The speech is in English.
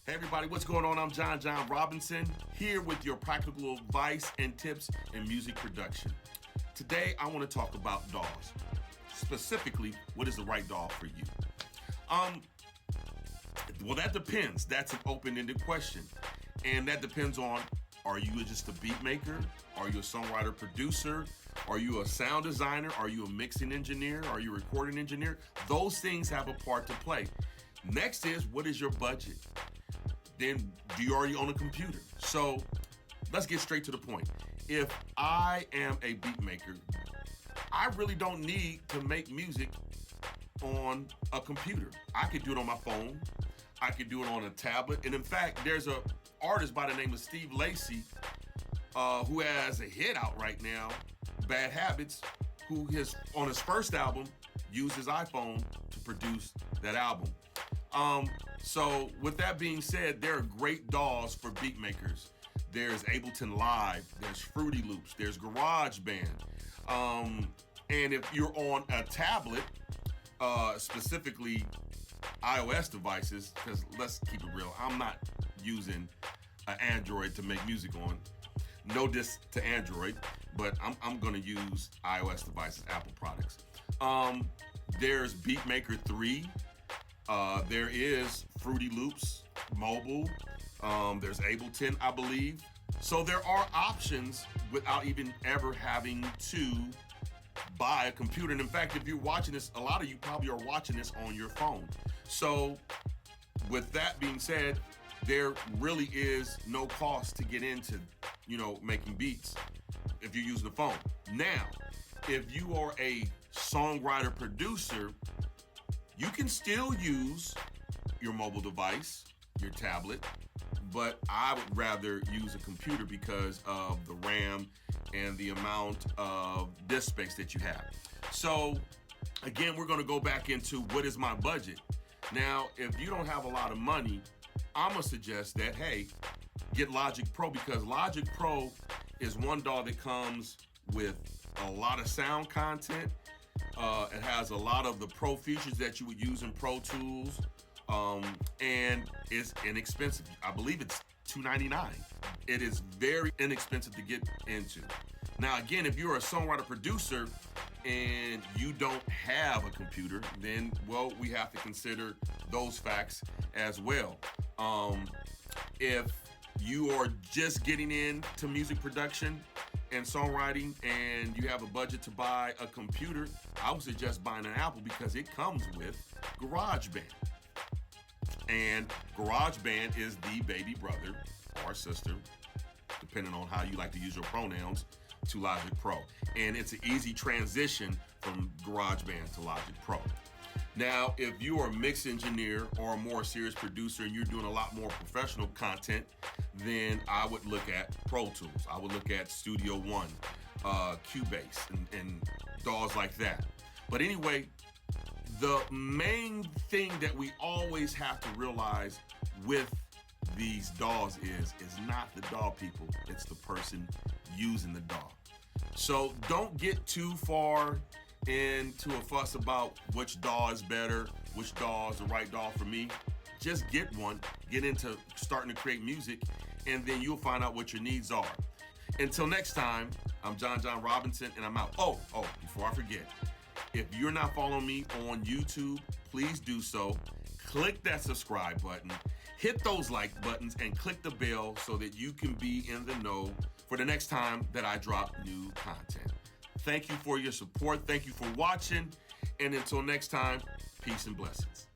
Hey everybody, what's going on? I'm John Robinson, here with your practical advice and tips in music production. Today, I want to talk about DAWs. Specifically, what is the right DAW for you? Well, that depends. That's an open-ended question. And that depends on, are you just a beat maker? Are you a songwriter producer? Are you a sound designer? Are you a mixing engineer? Are you a recording engineer? Those things have a part to play. Next is, what is your budget? Then do you already own a computer? So let's get straight to the point. If I am a beat maker, I really don't need to make music on a computer. I could do it on my phone. I could do it on a tablet. And in fact, there's an artist by the name of Steve Lacy who has a hit out right now, Bad Habits, who on his first album used his iPhone to produce that album. So with that being said, there are great DAWs for beat makers. There's Ableton Live, there's Fruity Loops, there's GarageBand. And if you're on a tablet, specifically iOS devices, because let's keep it real, I'm not using an Android to make music on. No diss to Android, but I'm gonna use iOS devices, Apple products. There's Beatmaker 3. There is Fruity Loops mobile. There's Ableton, I believe. So there are options without even ever having to buy a computer. And in fact, if you're watching this, a lot of you probably are watching this on your phone. So with that being said, there really is no cost to get into, making beats if you're using the phone. Now, if you are a songwriter producer, you can still use your mobile device, your tablet, but I would rather use a computer because of the RAM and the amount of disk space that you have. So again, we're gonna go back into what is my budget. Now, if you don't have a lot of money, I'm gonna suggest that, hey, get Logic Pro, because Logic Pro is one DAW that comes with a lot of sound content. It has a lot of the pro features that you would use in Pro Tools, and it's inexpensive. I believe it's $299. It is very inexpensive to get into. Now, again, if you're a songwriter producer and you don't have a computer, then, well, we have to consider those facts as well. If you are just getting into music production and songwriting and you have a budget to buy a computer, I would suggest buying an Apple because it comes with GarageBand. And GarageBand is the baby brother or sister, depending on how you like to use your pronouns, to Logic Pro. And it's an easy transition from GarageBand to Logic Pro. Now, if you are a mix engineer or a more serious producer and you're doing a lot more professional content, then I would look at Pro Tools. I would look at Studio One, Cubase, and DAWs like that. But anyway, the main thing that we always have to realize with these DAWs is not the DAW people, it's the person using the DAW. So don't get too far into a fuss about which DAW is better, which DAW is the right DAW for me. Just get one, get into starting to create music, and then you'll find out what your needs are. Until next time, I'm John Robinson, and I'm out. Oh, before I forget, if you're not following me on YouTube, please do so. Click that subscribe button, hit those like buttons, and click the bell so that you can be in the know for the next time that I drop new content. Thank you for your support. Thank you for watching. And until next time, peace and blessings.